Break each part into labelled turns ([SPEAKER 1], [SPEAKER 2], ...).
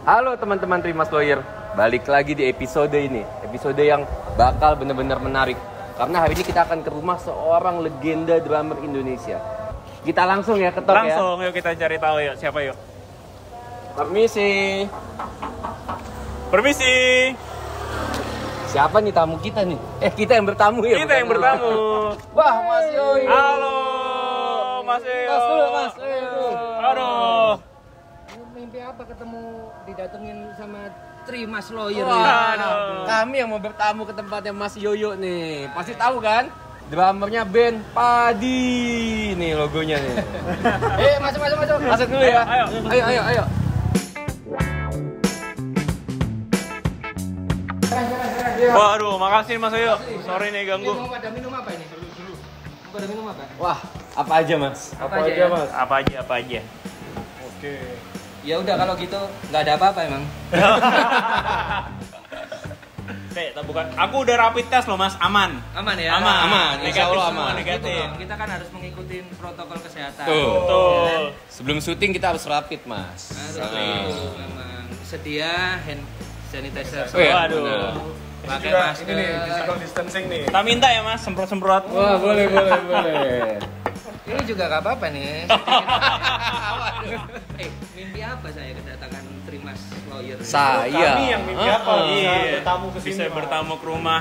[SPEAKER 1] Halo teman-teman Trimas Lawyer, balik lagi di episode ini. Episode yang bakal bener-bener menarik. Karena hari ini kita akan ke rumah seorang legenda drummer Indonesia. Kita langsung ya ketok ya.
[SPEAKER 2] Langsung, yuk kita cari tahu yuk, siapa yuk.
[SPEAKER 1] Permisi.
[SPEAKER 2] Permisi.
[SPEAKER 1] Siapa nih tamu kita nih? Kita yang bertamu ya?
[SPEAKER 2] Kita yang bertamu.
[SPEAKER 1] Wah, Mas Yoyo.
[SPEAKER 2] Halo, Mas Yoyo.
[SPEAKER 1] Mas dulu, Mas.
[SPEAKER 2] Aduh.
[SPEAKER 3] Mimpi apa ketemu didatengin sama Trimas Lawyer?
[SPEAKER 1] Waduh. Kami yang mau bertamu ke tempatnya Mas Yoyo nih. Pasti tahu kan? Drummernya band Padi. Nih logonya nih.
[SPEAKER 3] Masuk.
[SPEAKER 1] Masuk dulu ya. Ayo.
[SPEAKER 2] Waduh, makasih Mas Yoyo. Sorry nih ganggu.
[SPEAKER 3] Mau pada minum apa ini? Mau pada minum apa?
[SPEAKER 1] Wah, apa aja Mas?
[SPEAKER 3] Apa aja, Mas?
[SPEAKER 2] Apa aja.
[SPEAKER 3] Oke. Ya udah kalau gitu nggak ada apa-apa emang.
[SPEAKER 2] Bukan. Aku udah rapid test loh Mas, aman.
[SPEAKER 3] Aman ya?
[SPEAKER 1] Aman. Insya
[SPEAKER 2] Negatif
[SPEAKER 1] Allah
[SPEAKER 2] semua,
[SPEAKER 1] aman.
[SPEAKER 2] negatif.
[SPEAKER 3] Kita kan harus mengikuti protokol kesehatan.
[SPEAKER 2] Betul.
[SPEAKER 1] Sebelum syuting kita harus rapid Mas.
[SPEAKER 3] Harus memang sedia hand sanitizer.
[SPEAKER 1] Oh, iya.
[SPEAKER 2] Waduh.
[SPEAKER 1] Benar.
[SPEAKER 3] Pakai masker.
[SPEAKER 4] Ini nih, physical distancing nih.
[SPEAKER 2] Kita minta ya Mas, semprot-semprot.
[SPEAKER 1] Wah, boleh.
[SPEAKER 3] Ini juga nggak apa-apa nih. Mimpi apa saya kedatangan Trimas Lawyer?
[SPEAKER 4] Kami yang mimpi apa? Bisa
[SPEAKER 2] Iya.
[SPEAKER 4] bertamu ke sini.
[SPEAKER 2] Bisa bertamu ke rumah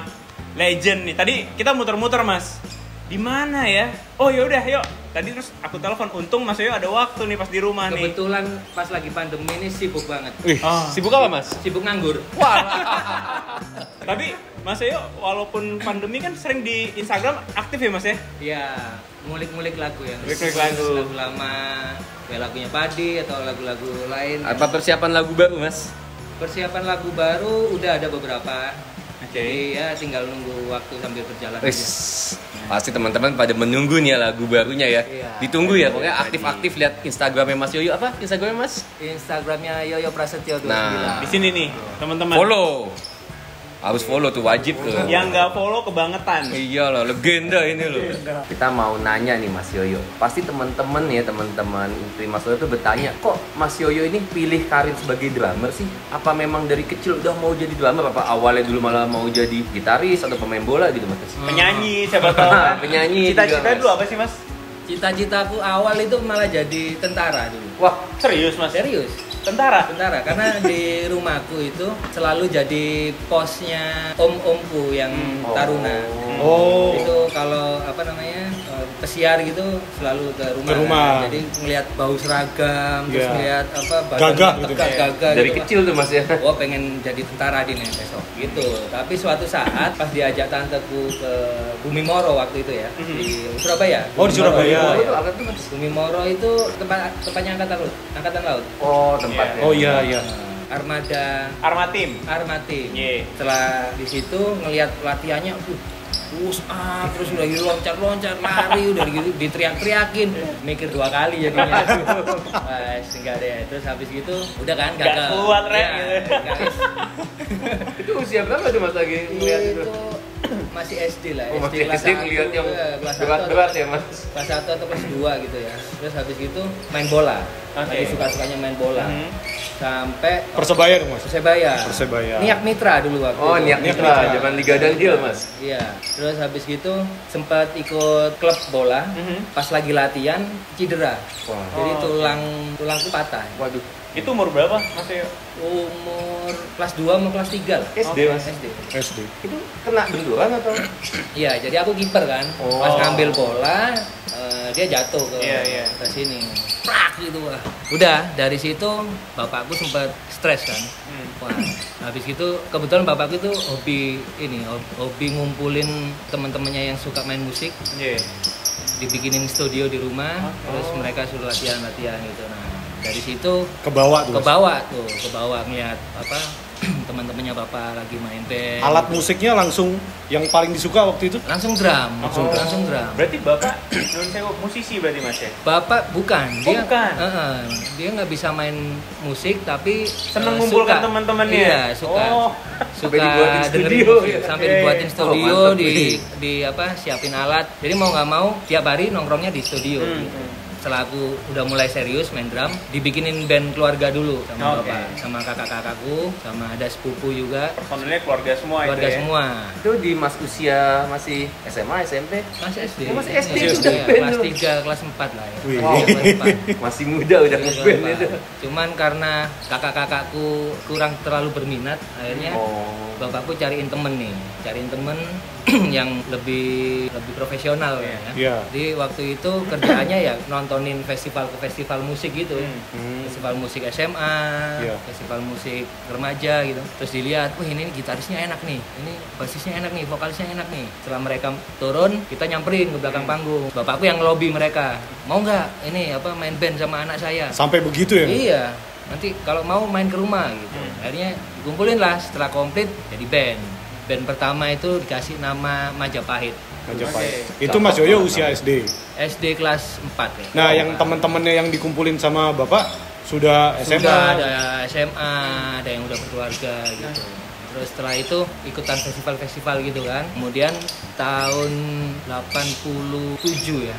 [SPEAKER 2] legend nih. Tadi kita muter-muter Mas. Di mana ya? Oh yaudah, yuk. Tadi terus aku telepon. Untung Mas Yoyo ada waktu nih pas di rumah nih.
[SPEAKER 3] Kebetulan pas lagi pandemi ini sibuk banget.
[SPEAKER 1] Sibuk apa Mas?
[SPEAKER 3] Sibuk nganggur.
[SPEAKER 2] Tapi Mas Yoyo walaupun pandemi kan sering di Instagram aktif ya Mas ya?
[SPEAKER 3] Iya, ngulik-ngulik lagu ya.
[SPEAKER 2] Ngulik-ngulik lagu.
[SPEAKER 3] Lagu lama, kayak lagunya Padi atau lagu-lagu lain.
[SPEAKER 1] Apa persiapan lagu baru Mas?
[SPEAKER 3] Persiapan lagu baru udah ada beberapa.
[SPEAKER 2] Oke.
[SPEAKER 3] Jadi ya tinggal nunggu waktu sambil berjalan aja.
[SPEAKER 1] Pasti teman-teman pada menunggu nih ya lagu barunya ya.
[SPEAKER 3] Iya.
[SPEAKER 1] Ditunggu ya, pokoknya aktif-aktif lihat Instagramnya Mas Yoyo. Apa Instagramnya Mas?
[SPEAKER 3] Instagramnya Yoyo Prasetyo 29.
[SPEAKER 1] Nah.
[SPEAKER 2] Di sini nih, teman-teman.
[SPEAKER 1] Follow. Harus follow tuh, wajib tuh.
[SPEAKER 2] Yang nggak follow kebangetan.
[SPEAKER 1] Iya loh, legenda ini loh. Kita mau nanya nih Mas Yoyo. Pasti teman-teman Trimas Lawyer tuh bertanya, kok Mas Yoyo ini pilih karir sebagai drummer sih? Apa memang dari kecil udah mau jadi drummer? Apa awalnya dulu malah mau jadi gitaris atau pemain bola gitu Mas?
[SPEAKER 2] Penyanyi, siapa tahu kan.
[SPEAKER 1] Penyanyi
[SPEAKER 2] Cita-cita
[SPEAKER 1] juga, Mas.
[SPEAKER 2] dulu apa sih Mas?
[SPEAKER 3] Cita-citaku awal itu malah jadi tentara dulu.
[SPEAKER 1] Wah,
[SPEAKER 2] Serius Mas?
[SPEAKER 3] Serius?
[SPEAKER 2] Tentara?
[SPEAKER 3] Tentara, karena di rumahku itu selalu jadi posnya om-omku yang taruna.
[SPEAKER 4] Oh.
[SPEAKER 3] Itu kalau pesiar gitu selalu ke rumah. Jadi ngelihat bau seragam, terus
[SPEAKER 4] Iya.
[SPEAKER 3] ngelihat
[SPEAKER 4] Gagah gitu.
[SPEAKER 3] gagah
[SPEAKER 1] dari
[SPEAKER 3] gitu.
[SPEAKER 1] kecil tuh Mas ya.
[SPEAKER 3] Wah, pengen jadi tentara di besok gitu. Tapi suatu saat pas diajak tanteku ke Bumi Moro waktu itu ya, di Surabaya.
[SPEAKER 4] Oh, di Surabaya.
[SPEAKER 1] Oh, itu apa tuh Mas?
[SPEAKER 3] Bumi Moro itu tempatnya angkatan laut.
[SPEAKER 1] Oh, tempatnya.
[SPEAKER 4] Oh iya.
[SPEAKER 3] Armada
[SPEAKER 2] Armatim.
[SPEAKER 3] Armati. Setelah di situ ngelihat latihannya, push up, terus udah gitu loncat-loncat, lari, udah gitu diteriak-teriakin, mikir 2 kali jadinya. Wah, enggak deh. Terus habis gitu udah kan
[SPEAKER 2] Nggak
[SPEAKER 3] gagal.
[SPEAKER 2] kuat, Rek,
[SPEAKER 3] Iya,
[SPEAKER 2] gitu.
[SPEAKER 3] guys.
[SPEAKER 1] Itu usia berapa tuh Mas lagi ngeliat itu?
[SPEAKER 3] Itu masih SD lah,
[SPEAKER 1] Oh, masih
[SPEAKER 3] kelas
[SPEAKER 1] SD ngeliat
[SPEAKER 3] 1,
[SPEAKER 1] yang
[SPEAKER 3] kelas 1
[SPEAKER 1] berat-berat ya Mas?
[SPEAKER 3] kelas 1 atau kelas 2 gitu ya. Terus habis gitu main bola.
[SPEAKER 2] Oke.
[SPEAKER 3] Lagi suka-sukanya main bola. Sampai
[SPEAKER 4] Persebaya dong Mas.
[SPEAKER 3] Persebaya. Niak Mitra dulu waktu
[SPEAKER 1] Oh,
[SPEAKER 3] itu.
[SPEAKER 1] Niak Mitra, zaman Liga Danhil Mas.
[SPEAKER 3] Iya. Terus habis gitu sempat ikut klub bola. Pas lagi latihan cedera.
[SPEAKER 1] Wah.
[SPEAKER 3] Jadi tulangku patah.
[SPEAKER 1] Waduh.
[SPEAKER 2] Itu umur berapa Mas Yoyo?
[SPEAKER 3] Umur kelas 2 sama kelas 3 lah.
[SPEAKER 1] SD Mas.
[SPEAKER 3] SD.
[SPEAKER 4] SD.
[SPEAKER 1] Itu kena benturan atau?
[SPEAKER 3] Iya, jadi aku kiper kan.
[SPEAKER 1] Oh.
[SPEAKER 3] Pas ngambil bola, dia jatuh ke
[SPEAKER 2] Iya.
[SPEAKER 3] ke sini. Prak gitu lah. Udah, dari situ bapakku sempat stres kan. Wah, habis itu kebetulan bapakku itu hobi ngumpulin teman-temannya yang suka main musik,
[SPEAKER 2] Iya.
[SPEAKER 3] dibikinin studio di rumah, terus mereka suruh latihan gitu. Nah, dari situ
[SPEAKER 4] Ke bawah tuh.
[SPEAKER 3] ke
[SPEAKER 4] Mas.
[SPEAKER 3] bawah ngeliat apa teman-temannya bapak lagi main band.
[SPEAKER 4] Alat
[SPEAKER 3] gitu.
[SPEAKER 4] musiknya langsung yang paling disuka waktu itu?
[SPEAKER 3] Langsung drum,
[SPEAKER 2] Oh.
[SPEAKER 3] langsung drum.
[SPEAKER 2] Berarti Bapak non sewu musisi berarti Mas ya?
[SPEAKER 3] Bapak bukan, dia
[SPEAKER 2] Bukan.
[SPEAKER 3] dia nggak bisa main musik tapi
[SPEAKER 2] Seneng
[SPEAKER 3] suka.
[SPEAKER 2] ngumpulkan teman-temannya.
[SPEAKER 3] Iya, suka.
[SPEAKER 2] Oh.
[SPEAKER 1] Sampai dibuatin
[SPEAKER 3] dengerin
[SPEAKER 1] studio,
[SPEAKER 3] musik,
[SPEAKER 1] ya?
[SPEAKER 3] sampai
[SPEAKER 2] Oke.
[SPEAKER 3] dibuatin studio,
[SPEAKER 1] Oh, mantap
[SPEAKER 3] di
[SPEAKER 1] ini.
[SPEAKER 3] di apa siapin alat. Jadi mau nggak mau tiap hari nongkrongnya di studio. Gitu. Setelah aku udah mulai serius main drum, dibikinin band keluarga dulu sama
[SPEAKER 2] Oke.
[SPEAKER 3] bapak, sama kakak-kakakku, sama ada sepupu juga,
[SPEAKER 2] Personilnya keluarga semua
[SPEAKER 3] keluarga
[SPEAKER 2] itu ya?
[SPEAKER 3] semua.
[SPEAKER 1] Itu di Mas usia masih SMA, SMP?
[SPEAKER 3] Masih SD.
[SPEAKER 1] Oh, masih SD
[SPEAKER 3] Iya,
[SPEAKER 1] sudah
[SPEAKER 3] iya,
[SPEAKER 1] band
[SPEAKER 3] kelas
[SPEAKER 1] lu.
[SPEAKER 3] 3, kelas 4 lah ya.
[SPEAKER 4] Wih.
[SPEAKER 3] Iya, kelas 4.
[SPEAKER 1] Masih muda udah
[SPEAKER 3] Iya,
[SPEAKER 1] ngeband
[SPEAKER 3] kelas
[SPEAKER 1] itu.
[SPEAKER 3] 4. Cuman karena kakak-kakakku kurang terlalu berminat, akhirnya
[SPEAKER 1] Oh.
[SPEAKER 3] bapakku cariin temen yang lebih profesional ya.
[SPEAKER 4] Iya.
[SPEAKER 3] Jadi waktu itu kerjaannya ya nontonin festival musik gitu.
[SPEAKER 4] Hmm.
[SPEAKER 3] Festival musik SMA,
[SPEAKER 4] Iya.
[SPEAKER 3] festival musik remaja gitu. Terus dilihat, wah ini gitarisnya enak nih, ini basisnya enak nih, vokalisnya enak nih. Setelah mereka turun, kita nyamperin ke belakang panggung. Bapakku yang lobby mereka, mau nggak ini apa main band sama anak saya?
[SPEAKER 4] Sampai begitu ya?
[SPEAKER 3] Iya, nanti kalau mau main ke rumah gitu. Akhirnya dikumpulin lah, setelah komplit jadi band. Band pertama itu dikasih nama Majapahit.
[SPEAKER 4] Majapahit. Itu Mas Yoyo usia SD.
[SPEAKER 3] SD kelas 4 ya.
[SPEAKER 4] Nah, yang teman-temannya yang dikumpulin sama Bapak sudah SMA.
[SPEAKER 3] Sudah ada SMA, ada yang udah berkeluarga gitu. Terus setelah itu ikutan festival-festival gitu kan. Kemudian tahun 87 ya,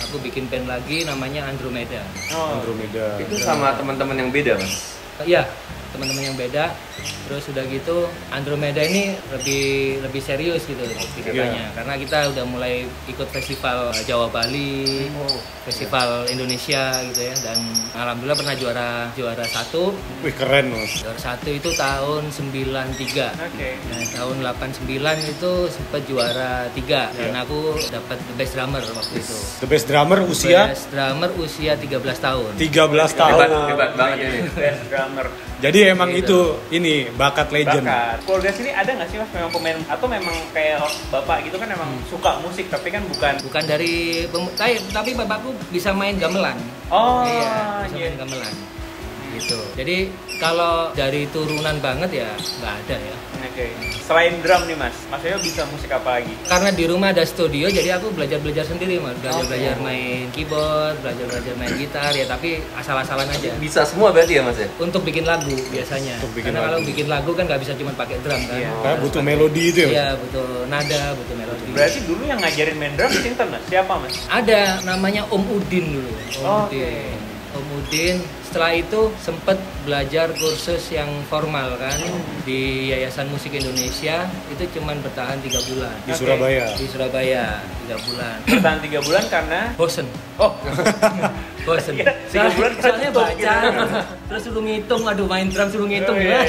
[SPEAKER 3] aku bikin band lagi namanya Andromeda.
[SPEAKER 2] Oh.
[SPEAKER 4] Andromeda.
[SPEAKER 1] Itu sama teman-teman yang beda, Mas.
[SPEAKER 3] Iya, teman-teman yang beda. Terus udah gitu Andromeda ini lebih serius gitu ceritanya. Karena kita udah mulai ikut festival Jawa Bali, festival Indonesia gitu ya. Dan alhamdulillah pernah juara 1.
[SPEAKER 4] Wih, keren, Mas.
[SPEAKER 3] Juara 1 itu tahun 93.
[SPEAKER 2] Oke.
[SPEAKER 3] Nah, tahun 89 itu sempat juara 3 dan aku dapat the best drummer waktu itu.
[SPEAKER 4] The best drummer usia
[SPEAKER 3] Best drummer usia 13 tahun.
[SPEAKER 4] 13
[SPEAKER 1] Hebat,
[SPEAKER 4] tahun.
[SPEAKER 1] hebat banget ini.
[SPEAKER 2] Best drummer.
[SPEAKER 4] Jadi emang
[SPEAKER 3] Gitu.
[SPEAKER 4] itu ini bakat legend.
[SPEAKER 2] Bakat. Keluarga sini ada nggak sih Mas memang pemain atau memang kayak bapak gitu kan memang suka musik tapi kan bukan.
[SPEAKER 3] Bukan dari tapi bapakku bisa main gamelan.
[SPEAKER 2] Oh,
[SPEAKER 3] Iya, bisa
[SPEAKER 2] iya.
[SPEAKER 3] main gamelan. Gitu. Jadi kalau dari turunan banget ya nggak ada ya.
[SPEAKER 2] Oke. Selain drum nih Mas Yoyo bisa musik apa lagi?
[SPEAKER 3] Karena di rumah ada studio, jadi aku belajar sendiri, Mas. Belajar main keyboard, belajar main gitar ya, tapi asal-asalan aja.
[SPEAKER 1] Bisa semua berarti ya, Mas ya?
[SPEAKER 3] Untuk bikin lagu biasanya.
[SPEAKER 4] Untuk bikin
[SPEAKER 3] Karena kalau
[SPEAKER 4] lagu.
[SPEAKER 3] bikin lagu kan nggak bisa cuma pakai drum kan.
[SPEAKER 2] Iya.
[SPEAKER 4] Karena
[SPEAKER 3] Harus
[SPEAKER 4] butuh
[SPEAKER 3] pakai-
[SPEAKER 4] melodi itu ya.
[SPEAKER 3] Iya, butuh nada, butuh melodi.
[SPEAKER 2] Berarti dulu yang ngajarin main drum Sinten Mas? Siapa Mas?
[SPEAKER 3] Ada namanya Om Udin dulu. Om
[SPEAKER 2] Oke.
[SPEAKER 3] Udin. Om Udin. Setelah itu sempet belajar kursus yang formal kan di Yayasan Musik Indonesia. Itu cuman bertahan 3 bulan.
[SPEAKER 4] Di
[SPEAKER 2] Oke.
[SPEAKER 4] Surabaya.
[SPEAKER 3] Di Surabaya 3 bulan.
[SPEAKER 2] Bertahan 3 bulan karena
[SPEAKER 3] Bosen.
[SPEAKER 2] oh
[SPEAKER 3] Bosen.
[SPEAKER 2] Iya, 3 bulan
[SPEAKER 3] Soalnya
[SPEAKER 2] ketutup
[SPEAKER 3] baca,
[SPEAKER 2] gitu.
[SPEAKER 3] terus suruh ngitung, aduh main drum suruh ngitung.
[SPEAKER 2] Oh, iya.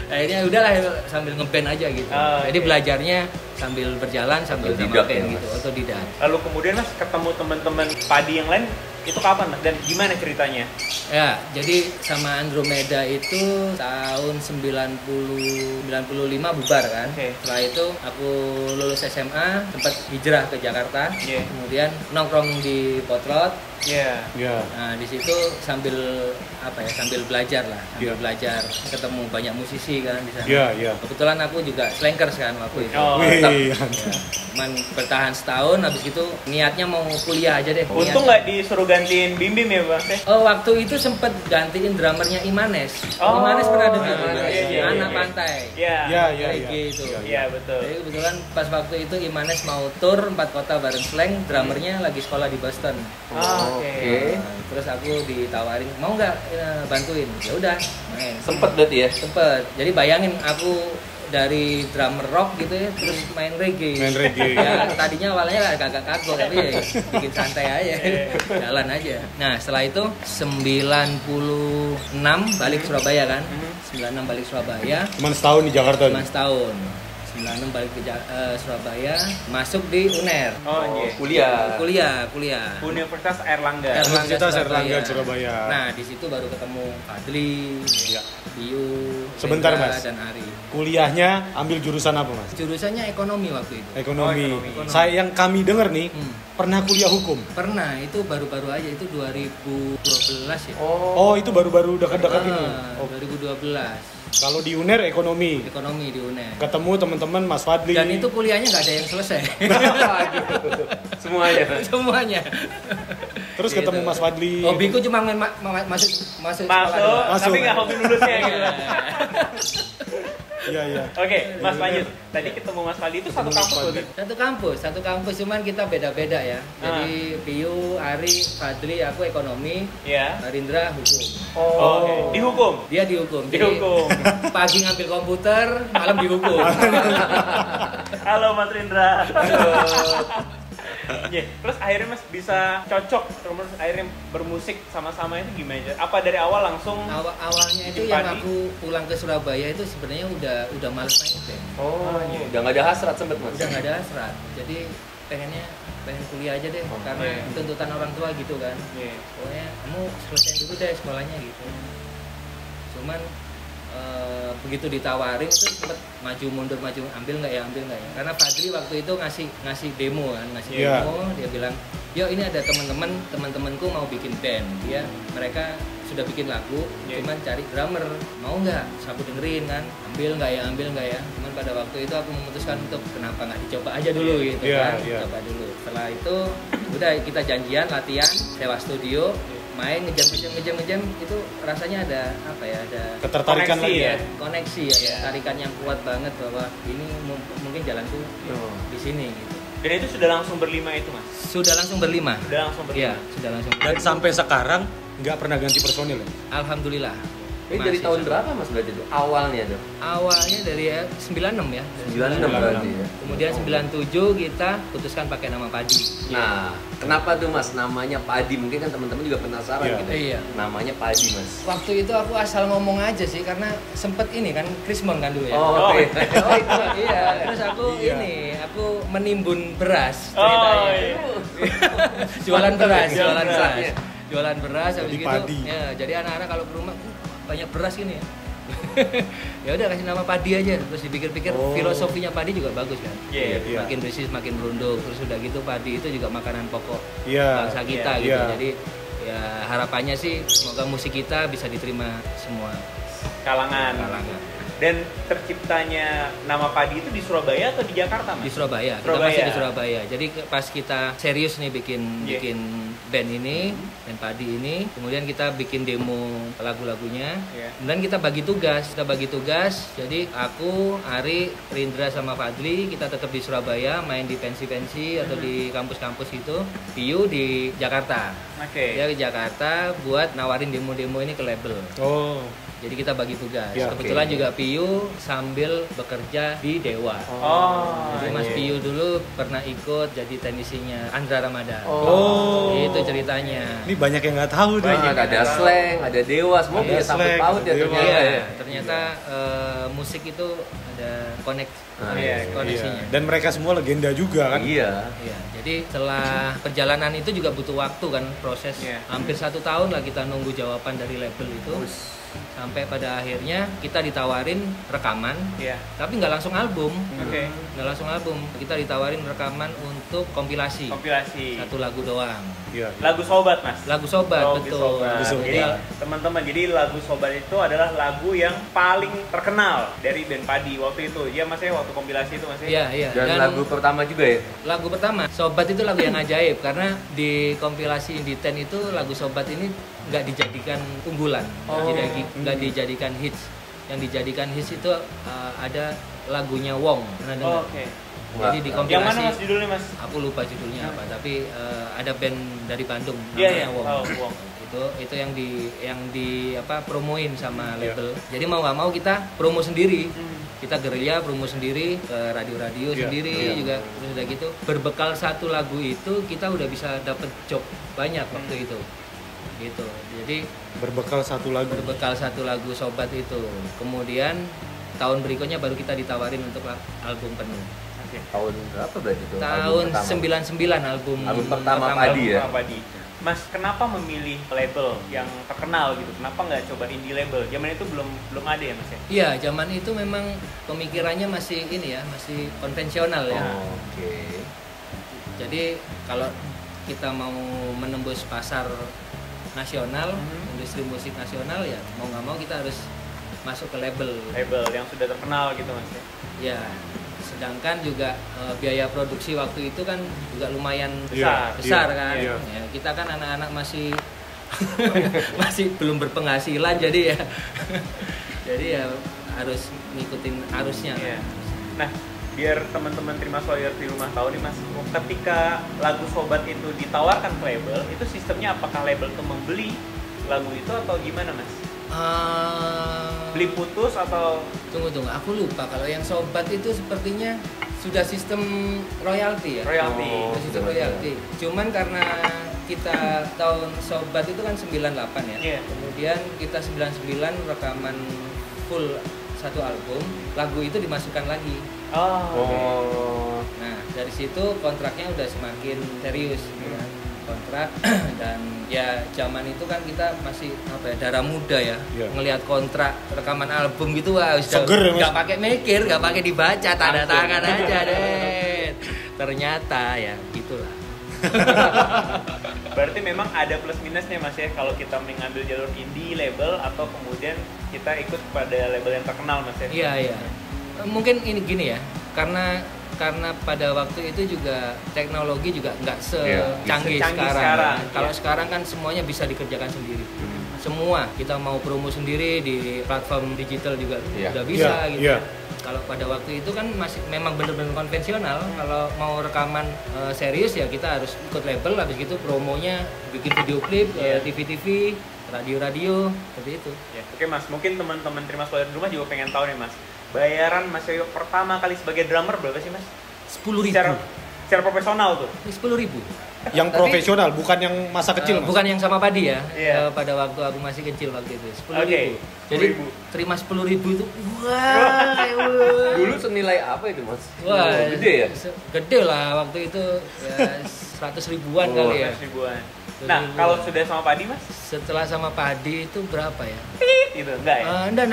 [SPEAKER 3] Akhirnya udahlah sambil ngeband aja gitu.
[SPEAKER 2] Oh,
[SPEAKER 3] Jadi
[SPEAKER 2] oke.
[SPEAKER 3] belajarnya sambil berjalan sambil sama
[SPEAKER 1] Otodidak
[SPEAKER 3] band
[SPEAKER 1] ya,
[SPEAKER 3] gitu,
[SPEAKER 1] Mas.
[SPEAKER 3] otodidak.
[SPEAKER 2] lalu kemudian Mas ketemu teman-teman padi yang lain itu kapan Mas dan gimana ceritanya?
[SPEAKER 3] Ya, jadi sama Andromeda itu tahun 95 bubar kan.
[SPEAKER 2] Oke.
[SPEAKER 3] Setelah itu aku lulus SMA, sempat hijrah ke Jakarta.
[SPEAKER 2] Iya.
[SPEAKER 3] Kemudian nongkrong di Potlot.
[SPEAKER 2] Iya.
[SPEAKER 4] Ya.
[SPEAKER 3] Nah, di situ sambil sambil belajar lah, sambil
[SPEAKER 4] Iya.
[SPEAKER 3] belajar, ketemu banyak musisi kan di sana.
[SPEAKER 4] Iya, iya.
[SPEAKER 3] Kebetulan aku juga slankers kan waktu itu.
[SPEAKER 2] Oh,
[SPEAKER 4] Wih,
[SPEAKER 3] Ya, cuman bertahan setahun, habis itu niatnya mau kuliah aja deh.
[SPEAKER 2] untung nggak disuruh gantiin Bim Bim ya Bang?
[SPEAKER 3] Oh, waktu itu sempet gantiin drummernya Imanes.
[SPEAKER 2] Oh,
[SPEAKER 3] Imanes pernah dengar?
[SPEAKER 2] iya, iya,
[SPEAKER 3] Anak
[SPEAKER 2] iya.
[SPEAKER 3] Pantai.
[SPEAKER 2] Iya.
[SPEAKER 4] Iya, iya,
[SPEAKER 3] Reggae
[SPEAKER 4] iya.
[SPEAKER 3] itu.
[SPEAKER 2] Iya betul.
[SPEAKER 3] Jadi kebetulan pas waktu itu Imanes mau tour 4 kota bareng Slank, drummernya lagi sekolah di Boston.
[SPEAKER 2] Oh,
[SPEAKER 1] Oke.
[SPEAKER 3] Nah, terus aku ditawarin mau nggak bantuin? Ya udah, main.
[SPEAKER 1] Sempet berarti ya?
[SPEAKER 3] Sempet. Jadi bayangin aku dari drummer rock gitu ya, terus main reggae.
[SPEAKER 4] Main reggae.
[SPEAKER 3] Ya, tadinya awalnya agak kaku tapi ya bikin santai aja, jalan aja. Nah setelah itu 96 balik Surabaya kan, 96 balik Surabaya.
[SPEAKER 4] Cuman setahun di Jakarta.
[SPEAKER 3] Cuma setahun. 96 balik ke Surabaya, masuk di UNER.
[SPEAKER 2] Oh, iya.
[SPEAKER 3] Kuliah.
[SPEAKER 2] Universitas Airlangga.
[SPEAKER 4] Universitas Airlangga Surabaya.
[SPEAKER 3] Nah, di situ baru ketemu Fadli,
[SPEAKER 4] Ya.
[SPEAKER 3] Biu,
[SPEAKER 4] Sebentar,
[SPEAKER 3] Hendra,
[SPEAKER 4] Mas.
[SPEAKER 3] dan Ari.
[SPEAKER 4] Kuliahnya ambil jurusan apa, Mas?
[SPEAKER 3] Jurusannya ekonomi waktu itu.
[SPEAKER 4] Ekonomi.
[SPEAKER 2] Oh, ekonomi.
[SPEAKER 4] Saya yang kami dengar nih pernah kuliah hukum.
[SPEAKER 3] Pernah, itu baru-baru aja, itu 2012 ya.
[SPEAKER 4] Oh, itu baru-baru dekat-dekat ini.
[SPEAKER 3] Ah, 2012.
[SPEAKER 4] Kalau di UNER ekonomi.
[SPEAKER 3] Ekonomi di UNER.
[SPEAKER 4] Ketemu teman-teman Mas Fadli.
[SPEAKER 3] Dan itu kuliahnya nggak ada yang selesai.
[SPEAKER 1] Semuanya.
[SPEAKER 3] Semuanya.
[SPEAKER 4] Terus
[SPEAKER 3] Gitu.
[SPEAKER 4] ketemu Mas Fadli.
[SPEAKER 3] Hobiku cuma masuk sekolah
[SPEAKER 2] Masuk,
[SPEAKER 3] doang.
[SPEAKER 4] Masuk.
[SPEAKER 2] tapi nggak hobi lulusnya gitu.
[SPEAKER 4] Iya, iya.
[SPEAKER 2] Oke, Mas lanjut. Tadi ketemu Mas Fadli itu satu kampus berarti?
[SPEAKER 3] Satu kampus cuman kita beda-beda ya. Jadi Piu, Ari, Fadli, aku ekonomi,
[SPEAKER 2] Iya.
[SPEAKER 3] Harindra hukum.
[SPEAKER 2] Oh, oke. Dihukum.
[SPEAKER 3] Dia dihukum. Jadi,
[SPEAKER 2] Dihukum.
[SPEAKER 3] pagi ngambil komputer, malam dihukum.
[SPEAKER 2] Halo Mas Rindra. Iya, terus akhirnya Mas bisa cocok, terus akhirnya bermusik sama-sama itu gimana? Apa dari awal langsung?
[SPEAKER 3] Awalnya itu
[SPEAKER 2] Di
[SPEAKER 3] yang
[SPEAKER 2] Padi?
[SPEAKER 3] aku pulang ke Surabaya itu sebenarnya udah males main band.
[SPEAKER 1] Udah nggak ada hasrat sempet Mas.
[SPEAKER 3] Udah nggak ada hasrat. Jadi pengen kuliah aja deh karena
[SPEAKER 2] iya.
[SPEAKER 3] tuntutan orang tua gitu kan.
[SPEAKER 2] Iya.
[SPEAKER 3] Pokoknya kamu selesaiin dulu deh sekolahnya gitu. Cuman begitu ditawarin itu sempet maju mundur ambil nggak ya karena Fadli waktu itu ngasih demo kan
[SPEAKER 4] Iya.
[SPEAKER 3] demo, dia bilang yo ini ada teman-temanku mau bikin band, mereka sudah bikin lagu,
[SPEAKER 2] Iya.
[SPEAKER 3] cuman cari drummer, mau nggak? Terus aku dengerin kan, ambil nggak ya, cuman pada waktu itu aku memutuskan untuk kenapa nggak dicoba aja dulu gitu
[SPEAKER 4] Iya,
[SPEAKER 3] kan,
[SPEAKER 4] iya.
[SPEAKER 3] coba dulu. Setelah itu udah kita janjian latihan, sewa studio, main ngejam itu rasanya ada apa ya, ada
[SPEAKER 4] Ketertarikan
[SPEAKER 2] Koneksi
[SPEAKER 4] lagi
[SPEAKER 2] ya?
[SPEAKER 4] ya.
[SPEAKER 3] koneksi ya,
[SPEAKER 2] Iya.
[SPEAKER 3] tarikan yang kuat banget bahwa ini mungkin jalanku di sini gitu.
[SPEAKER 2] Dan itu sudah langsung berlima itu Mas?
[SPEAKER 3] Sudah langsung berlima.
[SPEAKER 2] Sudah langsung berlima?
[SPEAKER 3] Iya, sudah langsung.
[SPEAKER 4] Dan sampai sekarang nggak pernah ganti personil ya?
[SPEAKER 3] Alhamdulillah.
[SPEAKER 1] Ini dari
[SPEAKER 3] Masih
[SPEAKER 1] tahun
[SPEAKER 3] sama.
[SPEAKER 1] berapa Mas berarti itu? Awalnya tuh.
[SPEAKER 3] Awalnya dari 96 ya.
[SPEAKER 1] 96 berarti ya.
[SPEAKER 3] Kemudian 97 kita putuskan pakai nama Padi.
[SPEAKER 1] Nah, kenapa tuh Mas namanya Padi? Mungkin kan teman-teman juga penasaran
[SPEAKER 4] Iya.
[SPEAKER 1] gitu.
[SPEAKER 3] Iya.
[SPEAKER 1] Namanya Padi Mas.
[SPEAKER 3] Waktu itu aku asal ngomong aja sih karena sempet ini kan Krismon kan dulu ya.
[SPEAKER 1] Oh, oke.
[SPEAKER 3] Oh, itu, iya. Terus aku
[SPEAKER 4] Iya.
[SPEAKER 3] aku menimbun beras
[SPEAKER 2] Oh,
[SPEAKER 3] ceritanya.
[SPEAKER 2] iya.
[SPEAKER 3] Jualan beras,
[SPEAKER 2] Jualan beras.
[SPEAKER 3] Jualan beras habis
[SPEAKER 4] Jadi
[SPEAKER 3] gitu.
[SPEAKER 4] padi.
[SPEAKER 3] Ya, jadi anak-anak kalau ke rumah banyak beras ini ya. Ya udah kasih nama Padi aja. Terus dipikir-pikir
[SPEAKER 4] Oh.
[SPEAKER 3] filosofinya Padi juga bagus kan.
[SPEAKER 2] Iya.
[SPEAKER 4] Iya.
[SPEAKER 3] Makin bersih makin merunduk. Terus udah gitu padi itu juga makanan pokok
[SPEAKER 4] Iya.
[SPEAKER 3] bangsa kita
[SPEAKER 4] Iya.
[SPEAKER 3] gitu.
[SPEAKER 4] Iya.
[SPEAKER 3] Jadi ya harapannya sih semoga musik kita bisa diterima semua
[SPEAKER 2] Kalangan.
[SPEAKER 3] kalangan.
[SPEAKER 2] Dan terciptanya nama Padi itu di Surabaya atau di Jakarta Mas?
[SPEAKER 3] Di Surabaya. Kita
[SPEAKER 2] Surabaya.
[SPEAKER 3] masih di Surabaya. Jadi pas kita serius nih bikin
[SPEAKER 2] Iya.
[SPEAKER 3] bikin band ini, band Padi ini, kemudian kita bikin demo lagu-lagunya.
[SPEAKER 2] Iya.
[SPEAKER 3] Kemudian kita bagi tugas. Jadi aku, Ari, Rindra sama Fadli kita tetap di Surabaya, main di pensi-pensi atau di kampus-kampus itu. Piu di Jakarta.
[SPEAKER 2] Oke.
[SPEAKER 3] Dia ke Jakarta buat nawarin demo-demo ini ke label.
[SPEAKER 4] Oh.
[SPEAKER 3] Jadi kita bagi tugas.
[SPEAKER 4] Ya,
[SPEAKER 3] Kebetulan
[SPEAKER 1] oke.
[SPEAKER 3] juga Piu sambil bekerja di Dewa.
[SPEAKER 2] Oh.
[SPEAKER 3] Jadi Mas
[SPEAKER 2] iya.
[SPEAKER 3] Piu dulu pernah ikut jadi teknisinya Andra Ramadan.
[SPEAKER 4] Oh.
[SPEAKER 3] Itu ceritanya.
[SPEAKER 4] Ini banyak yang nggak tahu nih.
[SPEAKER 1] Nah, ada slang, ada dewa, semua
[SPEAKER 4] Ada
[SPEAKER 1] punya sangkut
[SPEAKER 4] slang,
[SPEAKER 1] paut ya
[SPEAKER 4] dewa.
[SPEAKER 1] ternyata
[SPEAKER 3] Iya,
[SPEAKER 1] ya.
[SPEAKER 3] ternyata musik itu ada
[SPEAKER 2] iya,
[SPEAKER 3] koneksinya.
[SPEAKER 4] Dan mereka semua legenda juga kan?
[SPEAKER 1] Iya.
[SPEAKER 3] Iya, jadi setelah perjalanan itu juga butuh waktu kan, proses
[SPEAKER 2] Iya.
[SPEAKER 3] hampir 1 tahun lah kita nunggu jawaban dari label itu. Sampai pada akhirnya kita ditawarin rekaman,
[SPEAKER 2] Iya.
[SPEAKER 3] tapi nggak langsung album.
[SPEAKER 2] Oke.
[SPEAKER 3] Nggak langsung album. Kita ditawarin rekaman untuk kompilasi.
[SPEAKER 2] Kompilasi.
[SPEAKER 3] 1 lagu doang.
[SPEAKER 4] Iya.
[SPEAKER 2] Lagu Sobat Mas.
[SPEAKER 3] Lagu Sobat,
[SPEAKER 2] Lagu
[SPEAKER 3] betul.
[SPEAKER 2] Sobat.
[SPEAKER 4] Lagu Sobat.
[SPEAKER 2] Jadi teman-teman, jadi lagu Sobat itu adalah lagu yang paling terkenal dari band Padi waktu itu. Ya Mas ya, waktu kompilasi itu Mas ya.
[SPEAKER 3] Iya, iya.
[SPEAKER 1] Dan lagu pertama juga ya.
[SPEAKER 3] lagu pertama Sobat itu lagu yang ajaib karena di kompilasi Indie 10 itu lagu Sobat ini nggak dijadikan unggulan, nggak dijadikan hits. Yang dijadikan hits itu ada lagunya Wong, pernah dengar?
[SPEAKER 2] Oh, oke.
[SPEAKER 3] Jadi di kompilasi
[SPEAKER 2] Yang mana Mas judulnya Mas?
[SPEAKER 3] aku lupa judulnya apa, tapi ada band dari Bandung
[SPEAKER 2] Iya, iya.
[SPEAKER 3] namanya Wong.
[SPEAKER 2] Oh, Wong.
[SPEAKER 3] Itu yang di apa promoin sama label. Jadi mau nggak mau kita promo sendiri. Kita gerilya promo sendiri ke radio-radio sendiri juga. Terus udah gitu berbekal satu lagu itu kita udah bisa dapet job banyak waktu itu. Gitu. Jadi
[SPEAKER 4] Berbekal satu lagu
[SPEAKER 3] Sobat itu. Kemudian tahun berikutnya baru kita ditawarin untuk album penuh.
[SPEAKER 1] Tahun berapa berarti itu?
[SPEAKER 3] Tahun 99 album
[SPEAKER 1] pertama Padi ya?
[SPEAKER 2] Padi. Mas, kenapa memilih label yang terkenal gitu? Kenapa nggak coba indie label? Zaman itu belum ada ya, Mas ya?
[SPEAKER 3] Iya, zaman itu memang pemikirannya masih ini ya, masih konvensional ya.
[SPEAKER 1] Oke.
[SPEAKER 3] Jadi kalau kita mau menembus pasar nasional, industri musik nasional ya mau nggak mau kita harus masuk ke label.
[SPEAKER 2] Label yang sudah terkenal gitu, Mas ya?
[SPEAKER 3] Ya, sedangkan juga biaya produksi waktu itu kan juga lumayan besar kan.
[SPEAKER 4] Iya.
[SPEAKER 3] Ya, kita kan anak-anak masih masih belum berpenghasilan jadi ya harus ngikutin arusnya.
[SPEAKER 2] Iya. Nah, biar teman-teman Terima Sawyer di rumah tahu nih Mas, ketika lagu Sobat itu ditawarkan ke label, itu sistemnya apakah label itu membeli lagu itu atau gimana, Mas? Beli putus atau
[SPEAKER 3] Tunggu, aku lupa. Kalau yang Sobat itu sepertinya sudah sistem royalti ya.
[SPEAKER 2] royalti?
[SPEAKER 3] Sudah sistem royalti. Cuman karena kita tahun Sobat itu kan 98 ya.
[SPEAKER 2] Iya.
[SPEAKER 3] Kemudian kita 99 rekaman full satu album, lagu itu dimasukkan lagi.
[SPEAKER 1] Oh.
[SPEAKER 3] Nah, dari situ kontraknya udah semakin serius gitu kan. Kontrak dan ya zaman itu kan kita masih apa ya, darah muda ya.
[SPEAKER 4] Iya.
[SPEAKER 3] Ngelihat kontrak rekaman album gitu wah
[SPEAKER 4] Seger ya, Mas?
[SPEAKER 3] nggak pakai mikir, nggak pakai dibaca, tanda tangan aja deh. Ternyata ya gitulah.
[SPEAKER 2] Berarti memang ada plus minusnya Mas ya kalau kita mengambil jalur indie label atau kemudian kita ikut pada label yang terkenal Mas ya?
[SPEAKER 3] Iya. Mungkin ini gini ya, karena pada waktu itu juga teknologi juga nggak secanggih sekarang. Kalau sekarang kan semuanya bisa dikerjakan sendiri. Semua kita mau promo sendiri di platform digital juga udah bisa gitu. Kalau pada waktu itu kan masih memang benar-benar konvensional. Kalau mau rekaman serius ya kita harus ikut label, habis gitu promonya bikin video klip, TV-TV, radio-radio seperti itu.
[SPEAKER 2] Ya. Oke Mas, mungkin teman-teman Terima Sawyer di rumah juga pengen tahu nih Mas, bayaran Mas Yoyo pertama kali sebagai drummer berapa sih Mas?
[SPEAKER 3] 10.000.
[SPEAKER 2] Secara profesional tuh?
[SPEAKER 3] 10.000.
[SPEAKER 4] Yang profesional, bukan yang masa kecil, Mas.
[SPEAKER 3] Bukan yang sama Padi ya.
[SPEAKER 2] Iya.
[SPEAKER 3] Pada waktu aku masih kecil waktu itu 10.000.
[SPEAKER 2] Oke,
[SPEAKER 3] Jadi
[SPEAKER 2] 10.000.
[SPEAKER 3] terima 10.000 itu wah.
[SPEAKER 1] Dulu senilai apa itu Mas?
[SPEAKER 3] Wah,
[SPEAKER 1] Gede ya?
[SPEAKER 3] Gede lah waktu itu ya 100 ribuan kali ya.
[SPEAKER 2] 100 ribuan. Nah, kalau sudah sama Padi Mas?
[SPEAKER 3] Setelah sama Padi itu berapa ya?
[SPEAKER 2] Itu enggak ya?
[SPEAKER 3] Enggak.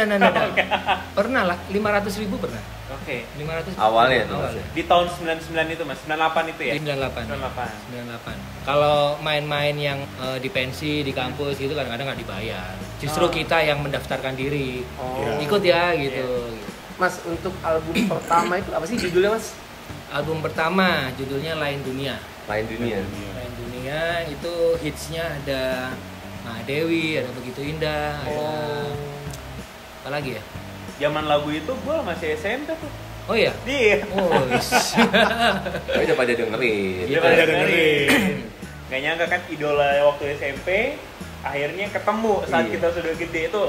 [SPEAKER 3] Pernah lah, 500.000 pernah.
[SPEAKER 2] Oke.
[SPEAKER 3] 500.
[SPEAKER 1] Awalnya tuh, Mas.
[SPEAKER 3] Awalnya.
[SPEAKER 2] Di tahun 99 itu Mas, 98 itu ya?
[SPEAKER 3] Di 98.
[SPEAKER 2] 98.
[SPEAKER 3] 98. Kalau main-main yang di pensi di kampus gitu kadang-kadang nggak dibayar. Justru kita yang mendaftarkan diri. Ikut ya gitu.
[SPEAKER 1] Mas, untuk album pertama itu apa sih judulnya Mas?
[SPEAKER 3] Album pertama judulnya Lain Dunia.
[SPEAKER 1] Lain Dunia.
[SPEAKER 3] Lain Dunia itu hitsnya ada Dewi, ada Begitu Indah, ada apa lagi ya?
[SPEAKER 2] Zaman lagu itu gue masih SMP tuh.
[SPEAKER 3] Oh iya.
[SPEAKER 2] Iya.
[SPEAKER 3] Oh.
[SPEAKER 1] Oh, udah pada dengerin.
[SPEAKER 2] Dia pada dengerin. Gak nyangka kan idola waktu SMP akhirnya ketemu saat kita sudah gede, itu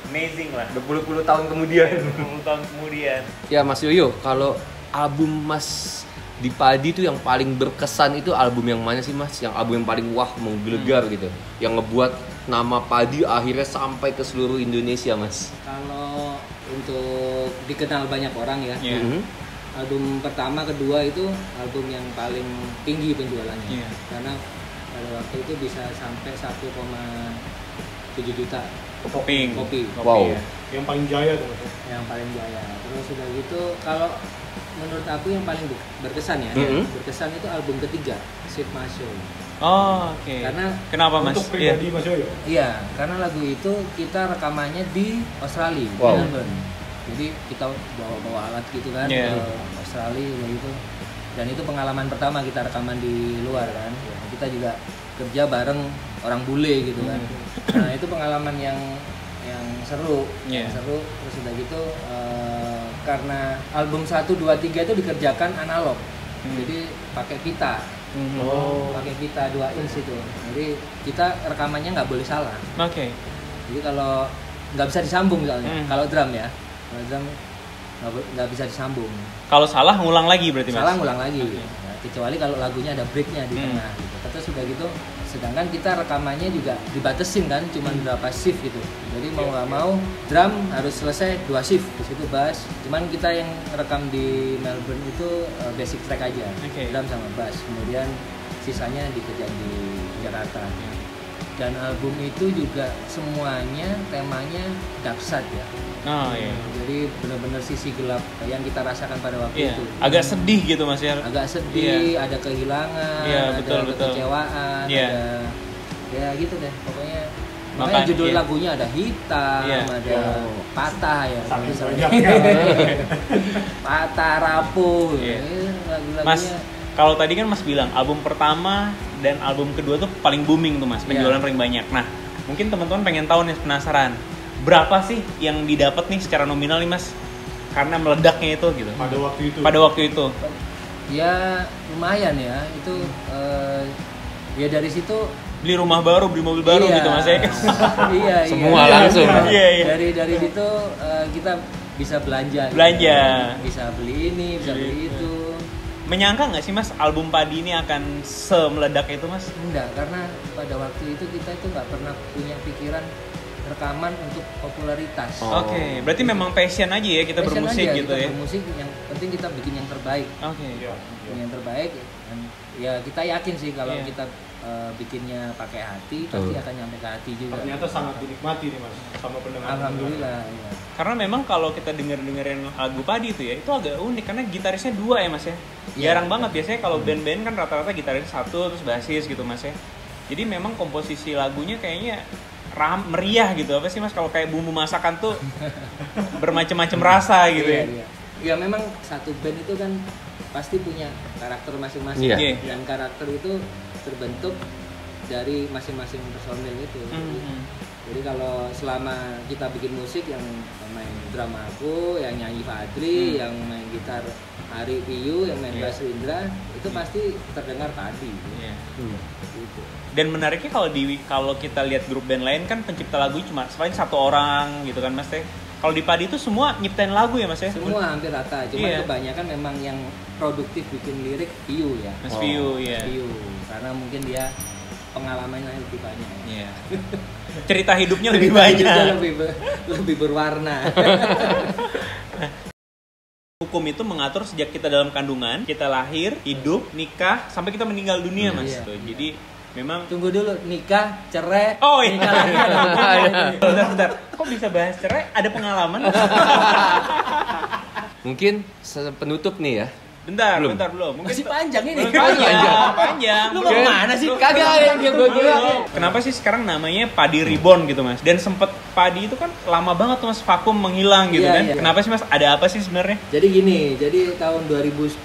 [SPEAKER 2] amazing lah.
[SPEAKER 1] 20 tahun kemudian.
[SPEAKER 2] 20 tahun kemudian.
[SPEAKER 1] Ya Mas Yoyo, kalau album Mas di Padi itu yang paling berkesan itu album yang mana sih Mas? Yang album yang paling wah menggelegar gitu, yang ngebuat nama Padi akhirnya sampai ke seluruh Indonesia Mas.
[SPEAKER 3] Kalau untuk dikenal banyak orang ya,
[SPEAKER 2] Iya.
[SPEAKER 3] album pertama, kedua itu album yang paling tinggi penjualannya.
[SPEAKER 2] Iya.
[SPEAKER 3] Karena pada waktu itu bisa sampai 1,7 juta
[SPEAKER 2] Kopi.
[SPEAKER 1] Wow.
[SPEAKER 2] Ya.
[SPEAKER 4] Yang paling jaya tuh, Mas.
[SPEAKER 3] yang paling jaya. Terus sudah gitu, kalau menurut aku yang paling berkesan ya, berkesan itu album ketiga, Sweet Masyo.
[SPEAKER 2] Oh, oke.
[SPEAKER 3] Karena
[SPEAKER 2] Kenapa Mas?
[SPEAKER 4] Untuk pribadi Mas Yoyo.
[SPEAKER 3] iya, karena lagu itu kita rekamannya di Australia,
[SPEAKER 1] Wow.
[SPEAKER 3] Melbourne. Jadi kita bawa alat gitu kan
[SPEAKER 2] Iya.
[SPEAKER 3] ke Australia gitu. Dan itu pengalaman pertama kita rekaman di luar kan. Kita juga kerja bareng orang bule gitu kan. Nah, itu pengalaman yang seru,
[SPEAKER 2] Iya.
[SPEAKER 3] yang seru. Terus udah gitu karena album 1, 2, 3 itu dikerjakan analog. Jadi pakai pita. Pakai kita 2 inch itu. Jadi kita rekamannya nggak boleh salah.
[SPEAKER 2] Oke.
[SPEAKER 3] Jadi kalau nggak bisa disambung misalnya, kalau drum ya, kalau drum nggak bisa disambung.
[SPEAKER 2] Kalau salah ngulang lagi berarti Mas?
[SPEAKER 3] Salah ngulang lagi. Nah, kecuali kalau lagunya ada breaknya di tengah. Gitu. Terus sudah gitu, sedangkan kita rekamannya juga dibatesin kan, cuma berapa shift gitu. Jadi mau nggak mau drum harus selesai 2 shift, di situ bass. Cuman kita yang rekam di Melbourne itu basic track aja, drum sama bass. Kemudian sisanya dikerjain di Jakarta. Dan album itu juga semuanya temanya dahsyat ya.
[SPEAKER 2] Oh iya.
[SPEAKER 3] Jadi benar-benar sisi gelap yang kita rasakan pada waktu itu.
[SPEAKER 2] Agak sedih gitu Mas ya.
[SPEAKER 3] Agak sedih, ada kehilangan, ada kekecewaan, ada ya gitu deh pokoknya. Makanya judul lagunya ada hitam, ada patah ya. Patah, rapuh. Lagu-lagunya.
[SPEAKER 2] Mas, kalau tadi kan Mas bilang album pertama dan album kedua tuh paling booming tuh Mas, penjualan paling banyak. Nah, mungkin teman-teman pengen tahu nih, penasaran. Berapa sih yang didapat nih secara nominal nih Mas? Karena meledaknya itu gitu. Pada waktu itu.
[SPEAKER 3] Ya lumayan ya, itu ya dari situ
[SPEAKER 2] beli rumah baru, beli mobil baru gitu Mas ya.
[SPEAKER 3] Iya,
[SPEAKER 1] semua langsung.
[SPEAKER 2] Iya.
[SPEAKER 3] Dari situ kita bisa belanja.
[SPEAKER 2] Belanja.
[SPEAKER 3] Gitu. Bisa beli ini, bisa beli itu.
[SPEAKER 2] Menyangka nggak sih Mas album Padi ini akan semeledak itu Mas?
[SPEAKER 3] Enggak, karena pada waktu itu kita itu nggak pernah punya pikiran rekaman untuk popularitas.
[SPEAKER 2] Oke, berarti memang passion aja ya kita
[SPEAKER 3] passion
[SPEAKER 2] bermusik
[SPEAKER 3] aja,
[SPEAKER 2] gitu
[SPEAKER 3] kita
[SPEAKER 2] ya.
[SPEAKER 3] Bermusik yang penting kita bikin yang terbaik.
[SPEAKER 2] Oke.
[SPEAKER 3] Yang terbaik dan ya kita yakin sih kalau kita bikinnya pakai hati pasti akan nyampe ke hati juga.
[SPEAKER 4] Ternyata sangat dinikmati nih Mas sama pendengar.
[SPEAKER 3] Alhamdulillah. Ya.
[SPEAKER 2] Karena memang kalau kita dengerin lagu Padi itu ya, itu agak unik karena gitarisnya 2 ya Mas ya. Jarang banget biasanya kalau band-band kan rata-rata gitaris 1 terus bassis gitu Mas ya. Jadi memang komposisi lagunya kayaknya meriah gitu. Apa sih Mas kalau kayak bumbu masakan tuh bermacam-macam rasa gitu ya.
[SPEAKER 3] Ya memang satu band itu kan pasti punya karakter masing-masing. Dan karakter itu terbentuk dari masing-masing personil itu. Jadi kalau selama kita bikin musik yang main drum aku, yang nyanyi Fadli, yang main gitar Ari Piyu, yang main bass Indra, itu pasti terdengar Padi. Gitu.
[SPEAKER 2] Dan menariknya kalau kita lihat grup band lain kan pencipta lagu cuma paling 1 orang gitu kan Mas Teh. Kalau di Padi itu semua nyiptain lagu ya Mas ya?
[SPEAKER 3] Semua hampir rata, cuma kebanyakan memang yang produktif bikin lirik Piyu ya.
[SPEAKER 2] Mas Piyu ya.
[SPEAKER 3] Piyu, karena mungkin dia pengalamannya lebih banyak.
[SPEAKER 2] Iya. Cerita hidupnya lebih banyak.
[SPEAKER 3] Lebih berwarna.
[SPEAKER 2] Hukum itu mengatur sejak kita dalam kandungan, kita lahir, hidup, nikah, sampai kita meninggal dunia Mas. Jadi memang
[SPEAKER 3] tunggu dulu, nikah, cerai,
[SPEAKER 2] nikah lagi. Bentar. Kok bisa bahas cerai? Ada pengalaman?
[SPEAKER 1] Mungkin penutup nih ya.
[SPEAKER 2] Bentar, belum. Mungkin
[SPEAKER 3] masih panjang ini.
[SPEAKER 2] Panjang.
[SPEAKER 3] Lu mau kemana sih? Kagak yang gue kira.
[SPEAKER 2] Kenapa sih sekarang namanya Padi Reborn gitu Mas? Dan sempet Padi itu kan lama banget tuh Mas, vakum menghilang gitu kan. Kenapa sih Mas? Ada apa sih sebenarnya?
[SPEAKER 3] Jadi gini, tahun 2010